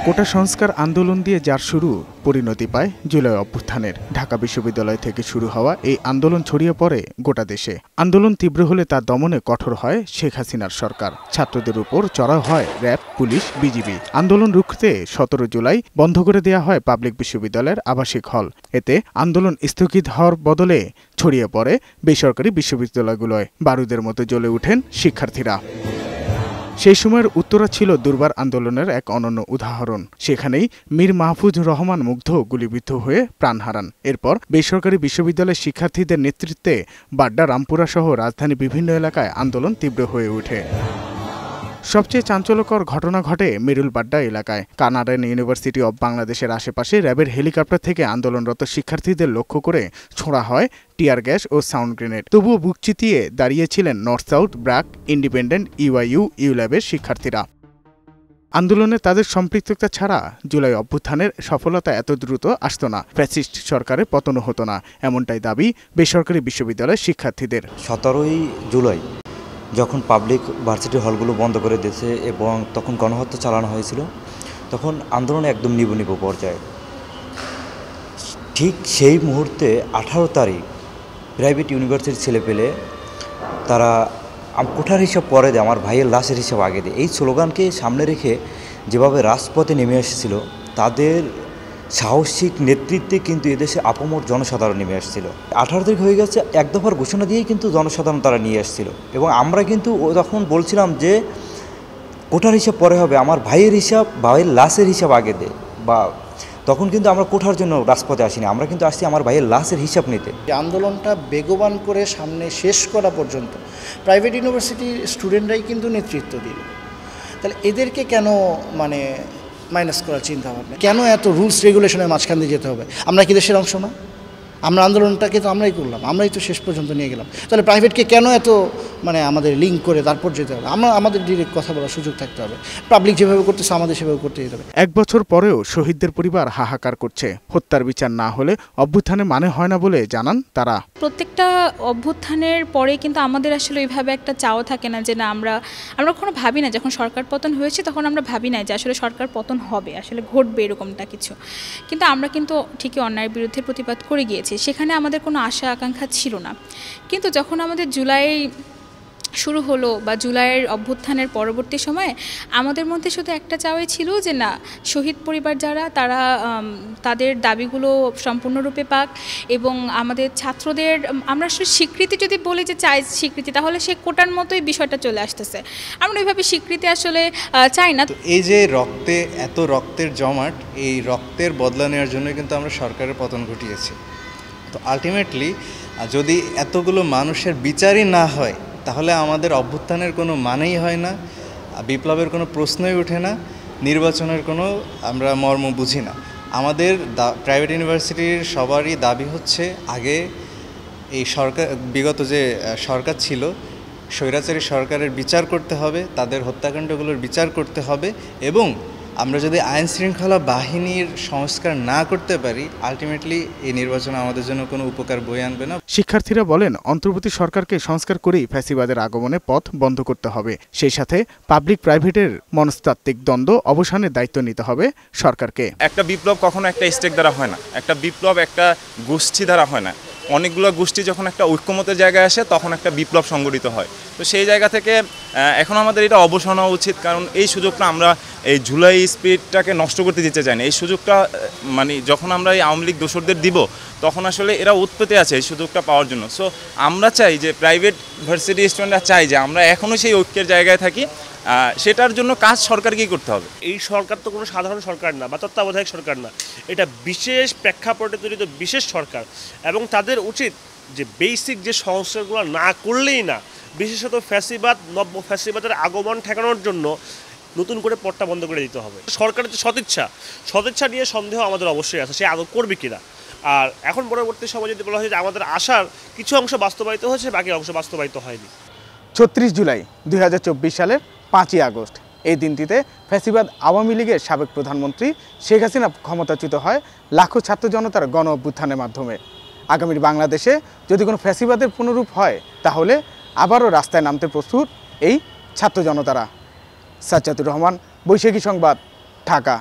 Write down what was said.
কোটা সংস্কার আন্দোলন দিয়ে যার শুরু পরিণতি পায় জুলাই অভ্যুত্থানের। ঢাকা বিশ্ববিদ্যালয় থেকে শুরু হওয়া এই আন্দোলন ছড়িয়ে পড়ে গোটা দেশে। আন্দোলন তীব্র হলে তা দমনে কঠোর হয় শেখ হাসিনার সরকার। ছাত্রদের উপর চড়াও হয় র্যাব, পুলিশ, বিজিবি। আন্দোলন রুখতে 17 জুলাই বন্ধ করে দেওয়া হয় পাবলিক বিশ্ববিদ্যালয়ের আবাসিক হল। এতে আন্দোলন স্থগিত হওয়ার বদলে ছড়িয়ে পড়ে বেসরকারি বিশ্ববিদ্যালয়গুলোয়। বারুদের মতো জ্বলে ওঠেন শিক্ষার্থীরা। সেই সময়ের উত্তরা ছিল দুর্বার আন্দোলনের এক অনন্য উদাহরণ। সেখানেই মীর মাহফুজুর রহমান মুগ্ধ গুলিবিদ্ধ হয়ে প্রাণ হারান। এরপর বেসরকারি বিশ্ববিদ্যালয়ের শিক্ষার্থীদের নেতৃত্বে বাড্ডা, রামপুরা সহ রাজধানীর বিভিন্ন এলাকায় আন্দোলন তীব্র হয়ে ওঠে। সবচেয়ে চাঞ্চল্যকর ঘটনা ঘটে মিরুল বাড্ডা এলাকায়। কানাডান ইউনিভার্সিটি অব বাংলাদেশের আশেপাশে র্যাবের হেলিকপ্টার থেকে আন্দোলনরত শিক্ষার্থীদের লক্ষ্য করে ছোড়া হয় টিয়ার গ্যাস ও সাউন্ড গ্রেনেড। তবুও বুক চিতিয়ে দাঁড়িয়েছিলেন নর্থ সাউথ, ব্র্যাক, ইন্ডিপেন্ডেন্ট, ইউআইইউ, ইউল্যাবের শিক্ষার্থীরা। আন্দোলনে তাদের সম্পৃক্ততা ছাড়া জুলাই অভ্যুত্থানের সফলতা এত দ্রুত আসত না, ফ্যাসিস্ট সরকারের পতনও হতো না, এমনটাই দাবি বেসরকারি বিশ্ববিদ্যালয়ের শিক্ষার্থীদের। 17 জুলাই যখন পাবলিক ভার্সিটি হলগুলো বন্ধ করে দিয়েছে এবং তখন গণহত্যা চালানো হয়েছিল, তখন আন্দোলন একদম নিবু পর্যায়ে। ঠিক সেই মুহূর্তে 18 তারিখ প্রাইভেট ইউনিভার্সিটির ছেলেপেলে তারা কোঠার হিসাব পরে দেয়, আমার ভাইয়ের লাশের হিসাব আগে দেয়, এই স্লোগানকে সামনে রেখে যেভাবে রাজপথে নেমে এসেছিল, তাদের সাহসিক নেতৃত্বে কিন্তু এদেশে আপামর জনসাধারণ নেমে আসছিল। 18 তারিখ হয়ে গেছে, এক দফার ঘোষণা দিয়েই কিন্তু জনসাধারণ তারা নিয়ে আসছিল। এবং আমরা কিন্তু তখন বলছিলাম যে কোঠার হিসাব পরে হবে, আমার ভাইয়ের হিসাব, ভাইয়ের লাশের হিসাব আগে দে। বা তখন কিন্তু আমরা কোঠার জন্য রাজপথে আসিনি, আমরা কিন্তু আসছি আমার ভাইয়ের লাশের হিসাব নিতে। আন্দোলনটা বেগবান করে সামনে শেষ করা পর্যন্ত প্রাইভেট ইউনিভার্সিটির স্টুডেন্টরাই কিন্তু নেতৃত্ব দিল। তাহলে এদেরকে কেন মাইনাস করার চিন্তা ভাবনা, কেন এত রুলস রেগুলেশনের মাঝখান দিয়ে যেতে হবে? আমরা কি দেশের অংশ না? আমরা আন্দোলনটাকে তো আমরাই করলাম, আমরাই তো শেষ পর্যন্ত নিয়ে গেলাম। তাহলে প্রাইভেটকে কেন এত আমাদের লিঙ্ক করে তারপর যেতে হবে? আমাদের ডিরেক্ট কথা বলার সুযোগ থাকতে হবে। পাবলিক যেভাবে করতেছে আমাদের সেভাবে করতে যেতে হবে। 1 বছর পরেও শহীদদের পরিবার হাহাকার করছে। হত্যার বিচার না হলে অভ্যুত্থানের মানে হয় না বলে জানান তারা। প্রত্যেকটা অভ্যুত্থানের পরে কিন্তু আমাদের আসলে ওইভাবে একটা চাওয়া থাকে না যে না আমরা কখনো ভাবি না, যখন সরকার পতন হয়েছে তখন আমরা ভাবি না যে আসলে সরকার পতন হবে, আসলে ঘটবে এরকমটা কিছু। কিন্তু আমরা কিন্তু ঠিকই অন্যায়ের বিরুদ্ধে প্রতিবাদ করে গিয়েছি, সেখানে আমাদের কোনো আশা আকাঙ্ক্ষা ছিল না। কিন্তু যখন আমাদের জুলাই শুরু হলো বা জুলাইয়ের অভ্যুত্থানের পরবর্তী সময়ে আমাদের মধ্যে শুধু একটা চাওয়াই ছিল যে না, শহীদ পরিবার যারা তারা তাদের দাবিগুলো সম্পূর্ণরূপে পাক এবং আমাদের ছাত্রদের আমরা আসলে স্বীকৃতি যদি বলি যে চাই স্বীকৃতি, তাহলে সে কোটার মতোই বিষয়টা চলে আসতেছে। আমরা ওইভাবে স্বীকৃতি আসলে চাই না। এই যে এত রক্তের জমাট, এই রক্তের বদলা নেওয়ার জন্য কিন্তু আমরা সরকারের পতন ঘটিয়েছি। তো আলটিমেটলি যদি এতগুলো মানুষের বিচারই না হয়, তাহলে আমাদের অভ্যুত্থানের কোনো মানেই হয় না, বিপ্লবের কোনো প্রশ্নই ওঠে না, নির্বাচনের কোনো আমরা মর্ম বুঝি না। আমাদের প্রাইভেট ইউনিভার্সিটির সবারই দাবি হচ্ছে আগে এই সরকার, বিগত যে সরকার ছিল স্বৈরাচারী সরকারের বিচার করতে হবে, তাদের হত্যাকাণ্ডগুলোর বিচার করতে হবে। এবং আমরা যদি আইন শৃঙ্খলা বাহিনীর সংস্কার না করতে পারি, আলটিমেটলি এই নির্বাচন আমাদের জন্য কোনো উপকার বয়ে আনবে না। শিক্ষার্থীরা বলেন, অন্তর্বর্তী সরকারকে সংস্কার করেই ফ্যাসিবাদের আগমনে পথ বন্ধ করতে হবে। সেই সাথে পাবলিক প্রাইভেটের মনস্তাত্ত্বিক দ্বন্দ্ব অবসানের দায়িত্ব নিতে হবে সরকারকে। একটা বিপ্লব কখনো একটা স্টেক দ্বারা হয় না, একটা বিপ্লব একটা গোষ্ঠী দ্বারা হয় না। অনেকগুলো গোষ্ঠী যখন একটা ঐক্যমতের জায়গায় আসে তখন একটা বিপ্লব সংগঠিত হয়। তো সেই জায়গা থেকে এখন আমাদের এটা অবসান হওয়া উচিত, কারণ এই সুযোগটা আমরা এই জুলাই স্পিরিটটাকে নষ্ট করতে দিতে চাই না। এই সুযোগটা যখন আমরা এই আওয়ামী লীগ দোসরদের দিব, তখন আসলে এরা উৎপত্তি আছে এই সুযোগটা পাওয়ার জন্য। সো আমরা চাই যে প্রাইভেট ভার্সিটি স্টুডেন্টরা চাই যে আমরা এখনও সেই ঐক্যের জায়গায় থাকি, সেটার জন্য কাজ সরকারকেই করতে হবে। এই সরকার তো কোনো সাধারণ সরকার না বা তত্ত্বাবধায়ক সরকার না, এটা বিশেষ প্রেক্ষাপটে তৈরি বিশেষ সরকার। এবং তাদের উচিত যে বেসিক যে সংস্কারগুলো না করলেই না, বিশেষত ফ্যাসিবাদ, নব্য ফ্যাসিবাদের আগমন ঠেকানোর জন্য নতুন করে পথটা বন্ধ করে দিতে হবে। সরকারের যে সদিচ্ছা নিয়ে সন্দেহ আমাদের অবশ্যই আছে, সে আদৌ করবে কিনা। আর এখন পরবর্তী সময় যদি বলা হয় যে আমাদের আশার কিছু অংশ বাস্তবায়িত হয়েছে, বাকি অংশ বাস্তবায়িত হয়নি। 36 জুলাই 2024 সালের 5ই আগস্ট এই দিনটিতে ফ্যাসিবাদ আওয়ামী লীগের সাবেক প্রধানমন্ত্রী শেখ হাসিনা ক্ষমতাচ্যুত হয় লাখো ছাত্র জনতার গণ অভ্যুত্থানের মাধ্যমে। আগামীর বাংলাদেশে যদি কোনো ফ্যাসিবাদের পুনরূপ হয়, তাহলে আবারও রাস্তায় নামতে প্রস্তুত এই ছাত্র জনতারা। সাজ্জাদুর রহমান, বৈশাখী সংবাদ, ঢাকা।